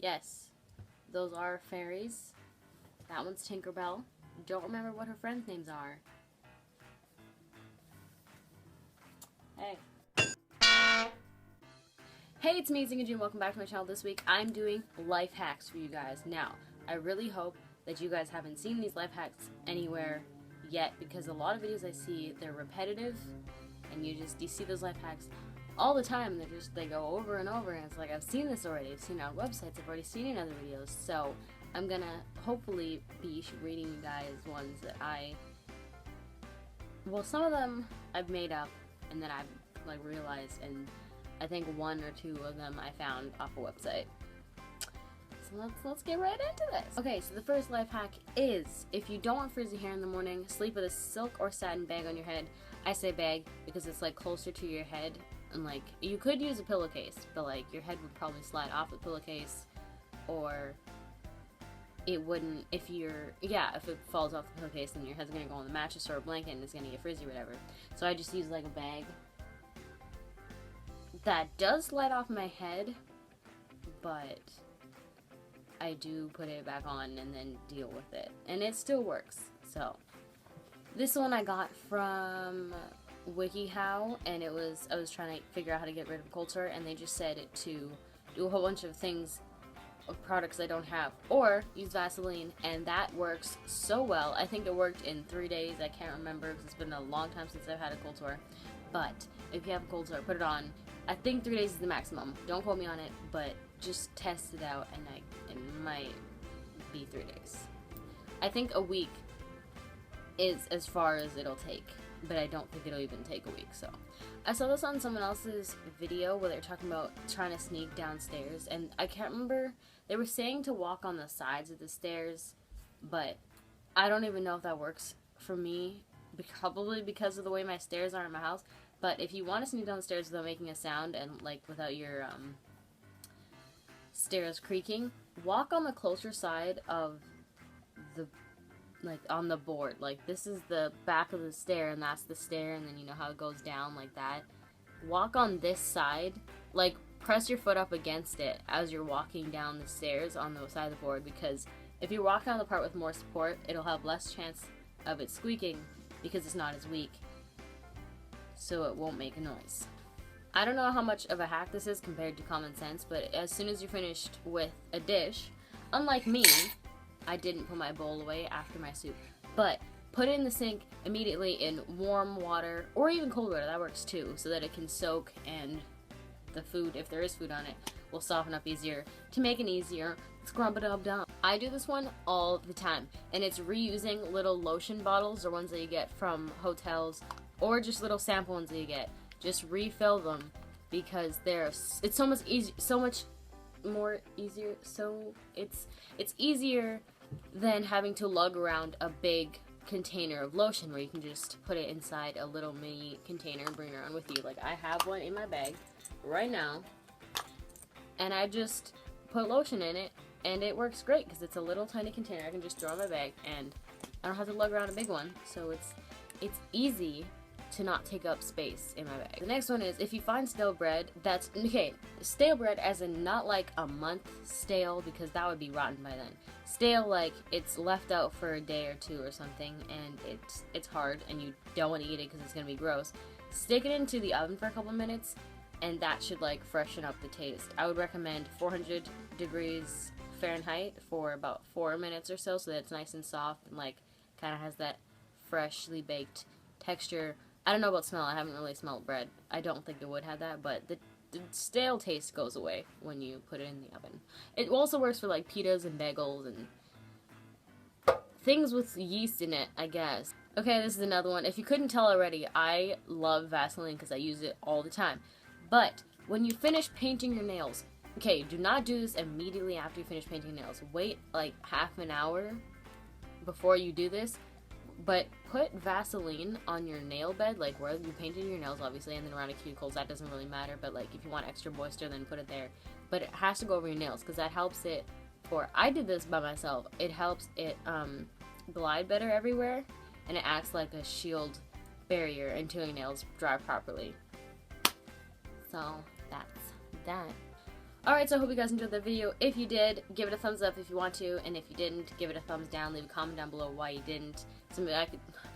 Yes, those are fairies. That one's Tinkerbell. Don't remember what her friends' names are. Hey. Hey, it's me, Zingy G, and welcome back to my channel. This week, I'm doing life hacks for you guys. Now, I really hope that you guys haven't seen these life hacks anywhere yet, because a lot of videos I see, they're repetitive, and you see those life hacks all the time. They go over and over, and it's like, I've seen this already. I've seen it on websites. I've already seen it in other videos. So I'm gonna hopefully be reading you guys ones that some of them I've made up, and then I've realized, and I think one or two of them I found off a website. So let's get right into this. Okay, so the first life hack is, if you don't want frizzy hair in the morning, sleep with a silk or satin bag on your head. I say bag because it's closer to your head, and you could use a pillowcase, but your head would probably slide off the pillowcase, or it wouldn't if it falls off the pillowcase, then your head's gonna go on the mattress or a blanket and it's gonna get frizzy or whatever. So I just use a bag that does slide off my head, but I do put it back on and then deal with it, and it still works. So this one I got from WikiHow, and I was trying to figure out how to get rid of cold sore, and they just said to do a whole bunch of things, of products I don't have, or use Vaseline, and that works so well. I think it worked in 3 days. I can't remember because it's been a long time since I've had a cold sore, but if you have a cold sore, put it on. I think 3 days is the maximum. Don't quote me on it, but just test it out, and it might be 3 days. I think a week is as far as it'll take, but I don't think it'll even take a week. So I saw this on someone else's video where they're talking about trying to sneak downstairs, and I can't remember. They were saying to walk on the sides of the stairs, but I don't even know if that works for me, probably because of the way my stairs are in my house. But if you want to sneak down the stairs without making a sound and without your stairs creaking, walk on the closer side of the on the board. This is the back of the stair, and that's the stair, and then you know how it goes down like that. Walk on this side, press your foot up against it as you're walking down the stairs on the side of the board, because if you walk on the part with more support, it'll have less chance of it squeaking because it's not as weak, so it won't make a noise. I don't know how much of a hack this is compared to common sense, but as soon as you're finished with a dish, unlike me, I didn't put my bowl away after my soup, but put it in the sink immediately in warm water, or even cold water, that works too, so that it can soak, and the food, if there is food on it, will soften up easier to make an easier scrub-a-dub-dub. I do this one all the time, and it's reusing little lotion bottles or ones that you get from hotels, or just little sample ones that you get. Just refill them, because it's so much easier, so much more easier. So it's easier than having to lug around a big container of lotion, where you can just put it inside a little mini container and bring it around with you. I have one in my bag right now, and I just put lotion in it, and it works great because it's a little tiny container. I can just throw in my bag, and I don't have to lug around a big one, so it's easy to not take up space in my bag. The next one is, if you find stale bread, that's okay. Stale bread as in not a month stale, because that would be rotten by then. Stale it's left out for a day or two or something, and it's hard and you don't want to eat it because it's gonna be gross. Stick it into the oven for a couple minutes, and that should freshen up the taste. I would recommend 400 degrees Fahrenheit for about 4 minutes or so that it's nice and soft and kind of has that freshly baked texture. I don't know about smell. I haven't really smelled bread. I don't think it would have that, but the stale taste goes away when you put it in the oven. It also works for pitas and bagels and things with yeast in it, I guess. Okay, this is another one. If you couldn't tell already, I love Vaseline because I use it all the time. But when you finish painting your nails, okay, do not do this immediately after you finish painting nails. Wait half an hour before you do this. But put Vaseline on your nail bed, where you painted your nails, obviously, and then around your cuticles. That doesn't really matter, but if you want extra moisture, then put it there. But it has to go over your nails, because that helps it. I did this by myself. It helps it glide better everywhere, and it acts like a shield barrier until your nails dry properly. So that's that. Alright, so I hope you guys enjoyed the video. If you did, give it a thumbs up if you want to, and if you didn't, give it a thumbs down. Leave a comment down below why you didn't.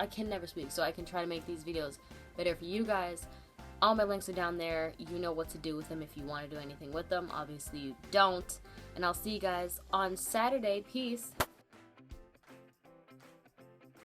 I can never speak, so I can try to make these videos better for you guys. All my links are down there. You know what to do with them if you want to do anything with them. Obviously you don't. And I'll see you guys on Saturday. Peace.